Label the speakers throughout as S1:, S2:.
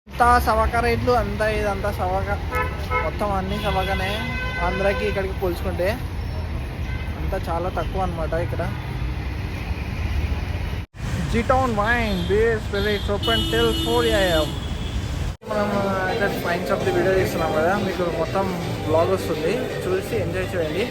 S1: అంతా సవక రేట్లు అంతా ఇదంతా సవక, మొత్తం అన్నీ సవకనే ఆంధ్రాకి ఇక్కడికి పోల్చుకుంటే అంతా చాలా తక్కువ అనమాట. ఇక్కడ G town wine beer spirits open till 4 AM. మనం అయితే వైన్ షాప్ వీడియో తీస్తున్నాం కదా, మీకు మొత్తం బ్లాగ్ వస్తుంది, చూసి ఎంజాయ్ చేయండి.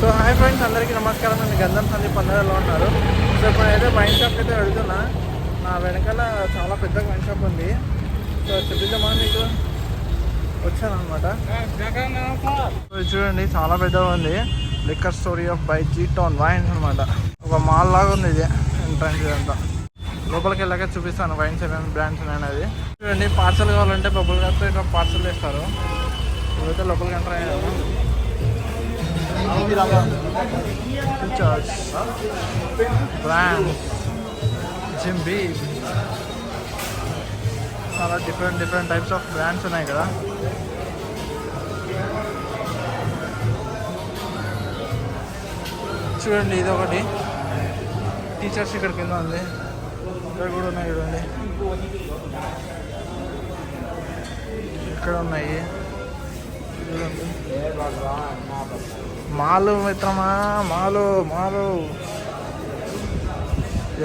S1: సో హాయ్ ఫ్రెండ్స్, అందరికీ నమస్కారం. నేను గంధం సందీప్, అందరిలో ఉన్నారు. సో ఇప్పుడైతే వైన్ షాప్ అయితే వెళ్తున్నా. నా వెనకాల చాలా పెద్ద వైన్ షాప్ ఉంది. సో చూపిద్దామని మీకు వచ్చాను అనమాట. చూడండి చాలా పెద్దగా ఉంది. Liquor story of by G town wines అనమాట. ఒక మాల్ లాగా ఉంది ఇది ఎంట్రన్స్. ఇదంతా లోపలికి వెళ్ళాక చూపిస్తాను వైన్స్ ఏమేమి బ్రాండ్స్ అనేది. చూడండి, పార్సల్ కావాలంటే బబుల్ గారితో ఇట్లా పార్సల్ చేస్తారు. ఇవైతే లోపలికి ఎంటర్ అయ్యాను. బ్రాండ్స్ జిమ్ బీమ్, చాలా డిఫరెంట్ టైప్స్ ఆఫ్ బ్రాండ్స్ ఉన్నాయి కదా. చూడండి, ఇది ఒకటి టీచర్స్ ఇక్కడ కింద ఉంది. ఇక్కడ కూడా ఉన్నాయి చూడండి, ఇక్కడ ఉన్నాయి చూడండి. మాలు మిత్రమా, మాలు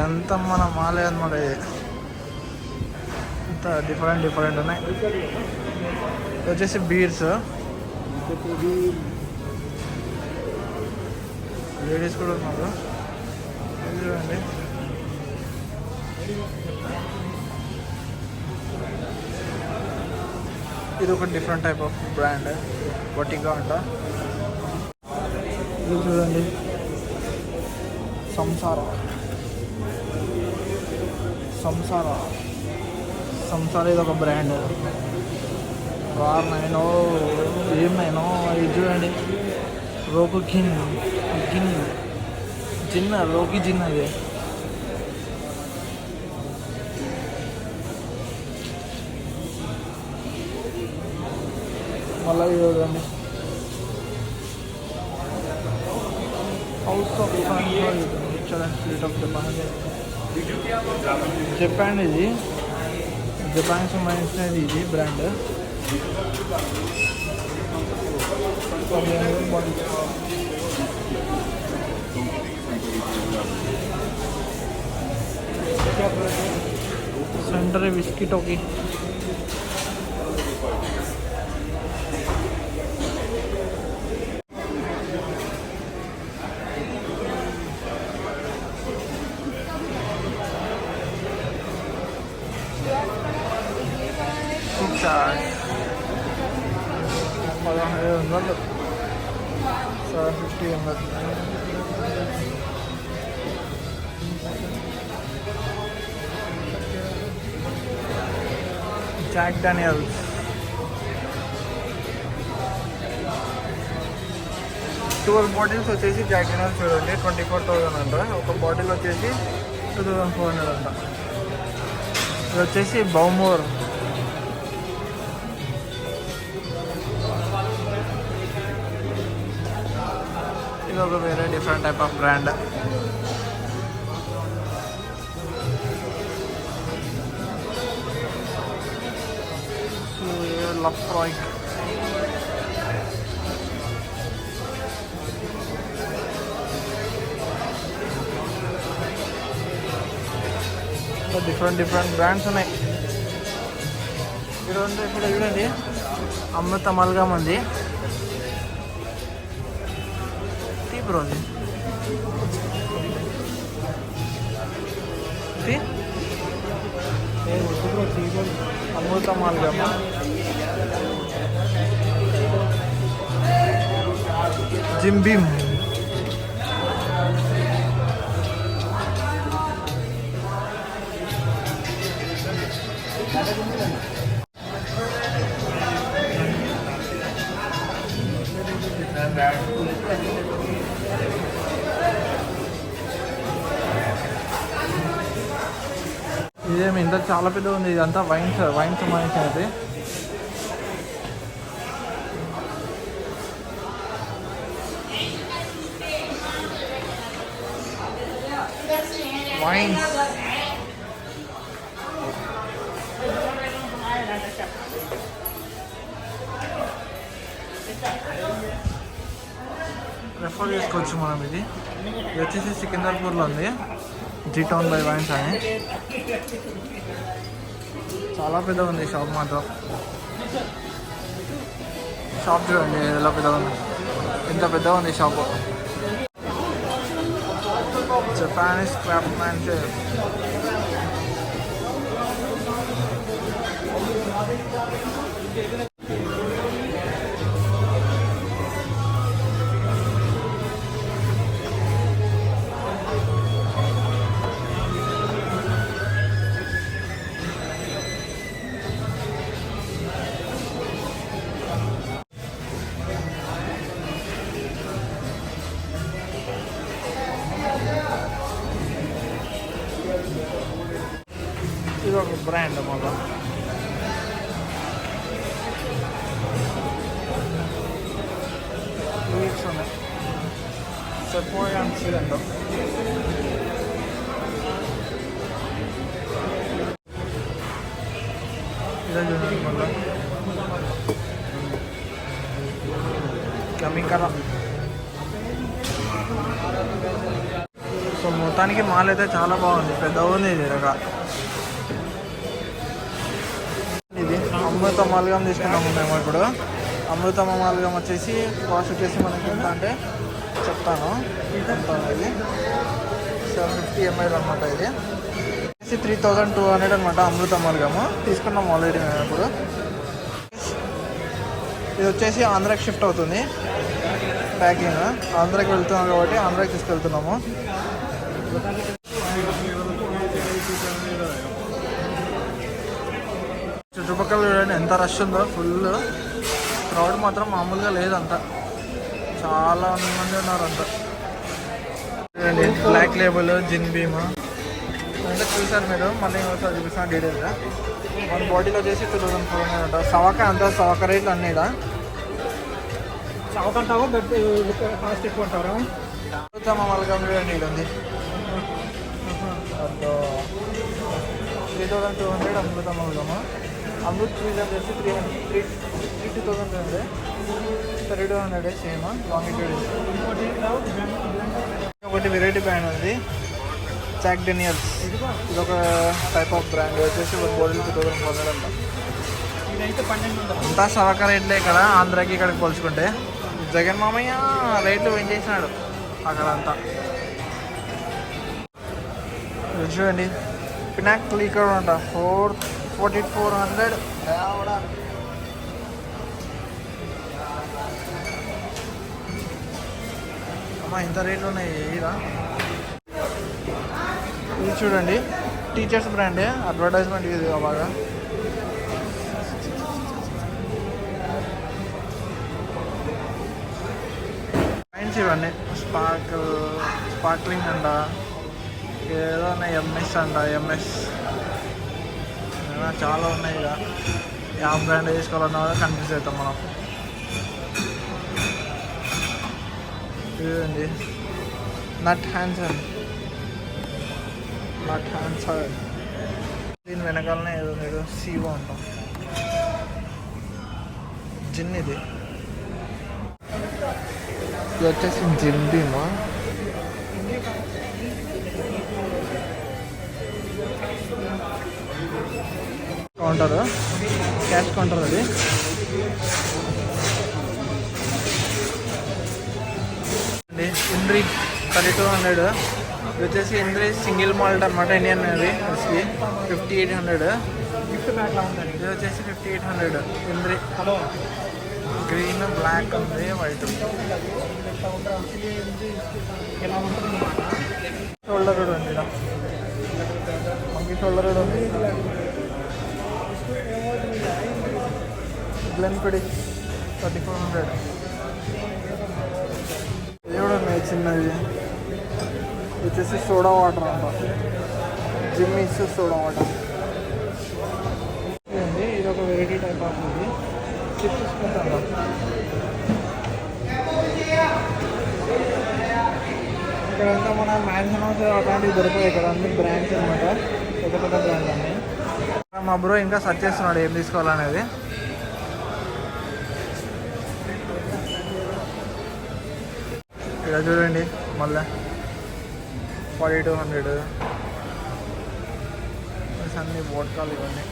S1: ఎంత మన మాలే అనమాట. ఇది అంత డిఫరెంట్ ఉన్నాయి. వచ్చేసి బీర్స్, లేడీస్ కూడా ఉన్నారు చూడండి. ఇది ఒక డిఫరెంట్ టైప్ ఆఫ్ బ్రాండ్, వటిగా అంట. ఇది చూడండి, సంసారా ఇది ఒక బ్రాండ్. వారినైనో ఏమైనా ఇది చూడండి, రోకు జిన్ రోకి జిన్. అది మళ్ళీ చూడండి, house of sweet of Japan. ఇది జపాన్ సంబంధించినది ఇది brand. Suntory whisky Toki. $1500 Jack Daniels. Twelve bottles వచ్చేసి జాక్ డానియల్స్ చూడండి, 24,000 అంట. ఒక బాటిల్ వచ్చేసి 2,400 అంట. ఇది వచ్చేసి బౌమోర్. ఇది ఒక వేరే different type of brand. Laphroaig. Different brands ఉన్నాయి. ఇక్కడ చూడండి, అమృత అమల్గా ఉంది. Bro Amrut Amalgam. Jim Beam. ఇదేమి ఇంత చాలా పెద్ద ఉంది. ఇదంతా వైన్స్ సంబంధించినది. వైన్స్ రెఫర్ చేసుకోవచ్చు మనం. ఇది వచ్చేసి సికింద్రాపూర్లో ఉంది, జీ టౌన్ బై వైన్స్ అని. చాలా పెద్దగా ఉంది షాప్ మాత్రం. షాప్ చూడండి ఎలా పెద్దగా ఉంది, ఎంత పెద్దగా ఉంది షాపు. Japanese craft man. ఇది ఒక బ్రాండ్ మళ్ళా. లీవ్స్ ఉన్నాయి, సెఫోరా అంటాం. ఇదే చూడండి మళ్ళా కమింగ్ కదా. సో మొత్తానికి మాల్ అయితే చాలా బాగుంది, పెద్దగా ఉంది. ఇది రక ఇది అమృత అమాల్గం తీసుకున్నాము మేము ఇప్పుడు. అమృత అమాల్గం వచ్చేసి కాస్ట్ వచ్చేసి మనకి ఎంత అంటే చెప్తాను. ఇది 750 ml అనమాట. ఇది వచ్చేసి 3200 అనమాట అమృత అమాల్గము. తీసుకున్నాము ఆల్రెడీ మేము ఇప్పుడు. ఇది వచ్చేసి ఆంధ్రాకి షిఫ్ట్ అవుతుంది. ప్యాకింగ్ ఆంధ్రాకి వెళ్తున్నాం కాబట్టి ఆంధ్రాకి తీసుకెళ్తున్నాము. చుట్టుపక్కల చూడండి ఎంత రష్ ఉందో, ఫుల్ క్రౌడ్ మాత్రం మామూలుగా లేదంట, చాలా మంది ఉన్నారు అంట. చూడండి బ్లాక్ లేబుల్, జిన్ బీమ్ అంటే చూసారు మీరు. మళ్ళీ ఒకసారి చూపిస్తాను డీటెయిల్గా. మన బాడీలో వచ్చేసి 2400 అంట. సవక అంతా సవక రేట్లు అన్నీ
S2: చౌక అంటావా కాస్ట్ ఎక్కువ అంటారా?
S1: అమృతం చూడండి ఇది ఉంది 3200 అమృత అమల్గము. అమృత్ ఫ్రీజర్ వచ్చి 3200 ఉంది. 3200 సేమ్ లాంగిట్యూడ్. ఒకటి వెరైటీ బ్రాండ్ ఉంది, జాక్ డేనియల్స్. ఇది ఒక టైప్ ఆఫ్ బ్రాండ్ వచ్చేసి బాడీలో 2400 అంట. అంతా సవక రేట్లే ఇక్కడ ఆంధ్రాకి ఇక్కడికి పోల్చుకుంటే. జగన్ మామయ్య రేట్లు పెంచేసినాడు అక్కడ అంతా. చూడండి పినాక్ లీకర్ అంట 4400. అమ్మా ఇంత రేట్లు ఉన్నాయి ఇరా. ఇది చూడండి టీచర్స్ బ్రాండే, అడ్వర్టైజ్మెంట్ ఇది బాగా. వైన్స్ ఇవన్నీ స్పార్క్లింగ్ అంట, ఏదో ఉన్నాయి ఎంఎస్ అంట. ఎంఎస్ చాలా ఉన్నాయి ఇక. యా బ్రాండ్ తీసుకోవాలన్నా కూడా కన్ఫ్యూజ్ అవుతాం మనం. చూడండి నట్ హ్యాన్సన్. దీని వెనకాలనే ఏదో సీవో అంటాం. జిన్ ఇది వచ్చేసి జిన్ బీమా. కౌంటర్, క్యాష్ కౌంటర్ అది. ఇంద్రీ 3200. ఇది వచ్చేసి ఇంద్రీ సింగిల్ మాల్ట్ అనమాట, ఇండియన్ అది. విస్కీ 5800. ఇది వచ్చేసి 5800 ఇంద్రీ. గ్రీన్, బ్లాక్ ఉంది, వైట్. షోల్డర్ కూడా ఉంది, మంకీ షోల్డర్ కూడా ఉంది. గ్లెన్ఫిడిక్ 3400. ఇది కూడా ఉన్నాయి చిన్నది. వచ్చేసి సోడా వాటర్ అంట, జిమ్మిస్ సోడా వాటర్. ఇది ఒక వెరైటీ టైప్ ఆఫ్ ఉంది. తీసుకుంటాను. ఇక్కడంతా మన మ్యాన్షన్ హౌస్ అట్లాంటివి దొరుకుతాయి. ఇక్కడ అన్ని బ్రాండ్స్ అనమాట, పెద్ద పెద్ద బ్రాండ్స్ అన్నీ. మా బ్రో ఇంకా సెర్చ్ చేస్తున్నాడు ఏం తీసుకోవాలనేది. ఇక్కడ చూడండి మళ్ళీ 4200 అన్ని వోడ్కాలు ఇవన్నీ.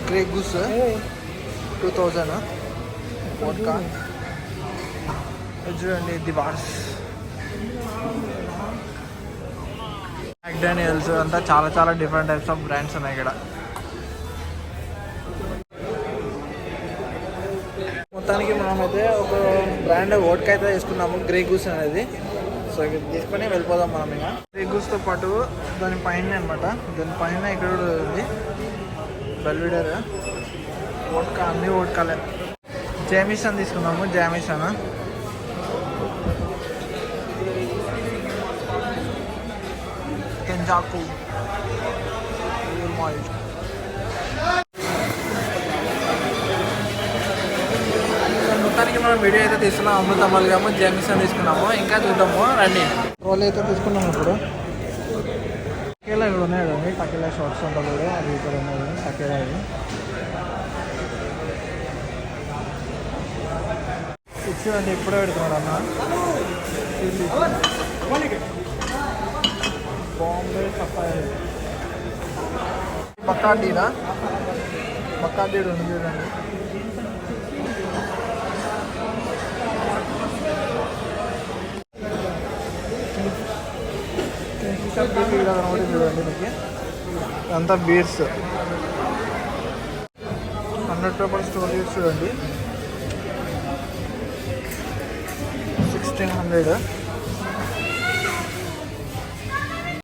S1: Grey goose 2000 vodka. చూడండి ది బార్స్, మ్యాక్డానియల్స్ అంతా చాలా చాలా డిఫరెంట్ టైప్స్ ఆఫ్ బ్రాండ్స్ ఉన్నాయి ఇక్కడ. మొత్తానికి మనమైతే ఒక బ్రాండ్ వోడ్కా అయితే తీసుకున్నాము, గ్రే గూస్ అనేది. సో ఇది తీసుకొని వెళ్ళిపోదాం మనం. ఇక గ్రే గూస్తో పాటు దాని పైన అనమాట, దాని పైన ఇక్కడ కూడా ఉంది బెల్విడర్ వోడ్కా, అన్ని వోడ్కాలే. జామిసన్ తీసుకున్నాము, జామిసన్. కెంజాకు మాల్ట్. మొత్తానికి మనం వీడియో అయితే తీసుకున్నాం. అమృతమల్గాము, జామిసన్ తీసుకున్నాము. ఇంకా చూద్దాము రండి. రోల్ అయితే తీసుకున్నాము ఇప్పుడు. టకేలా ఇక్కడ ఉన్నాయి కదండి, టకేలా షార్ట్స్ ఉంటుంది, అది ఇక్కడ ఉన్నాయి టకేలా. ఇది ఇచ్చేదండి ఇప్పుడే పెడుతున్నాడు అన్న. బాంబే సఫారీ బక్కాడీడా, బక్కాడీడు ఉంది చూడండి. చూడండి మీకు అంతా బీర్స్ 100 రూపాయల స్టోర్ బీర్స్ చూడండి 1600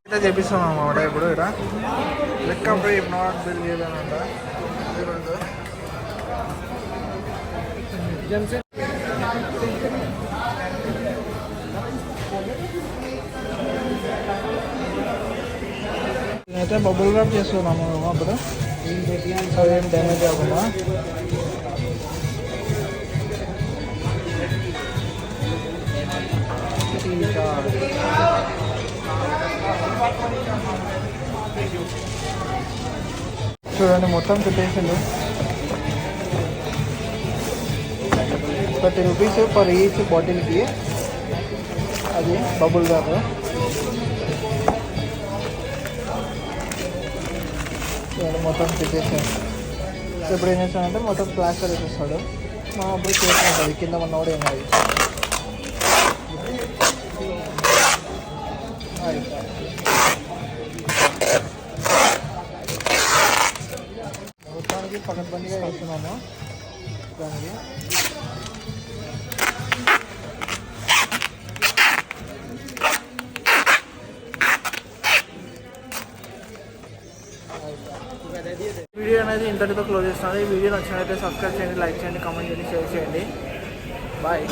S1: అయితే చేపిస్తాం అన్నమాట. ఇప్పుడు ఇక్కడ లెక్క పోయి నాట్ బిల్ చేయాలన్నమాట. నేనైతే బబుల్ ర్యాప్ చేస్తున్నాము అప్పుడు, సో ఏం డ్యామేజ్ అవ్వకుండా. చూడండి మొత్తం చుట్టేసింది. 30 రూపీస్ పర్ ఈచ్ బాటిల్కి. అది బబుల్ ర్యాప్. మొత్తం చుట్టేసాను. సో ఇప్పుడు ఏం చేస్తానంటే మొత్తం ప్లాస్టర్ వేసేస్తాడు. మా అప్పుడు చేసుకుంటుంది కింద ఉన్న కూడా ఏం కాదు. మొత్తానికి పకడ్బందీగా వేస్తున్నాము దానికి. వీడియో అనేది ఇంతటితో క్లోజ్ చేస్తున్నాను. ఈ వీడియో నచ్చినట్లయితే సబ్స్క్రైబ్ చేయండి, లైక్ చేయండి, కామెంట్ చేయండి, షేర్ చేయండి. బాయ్.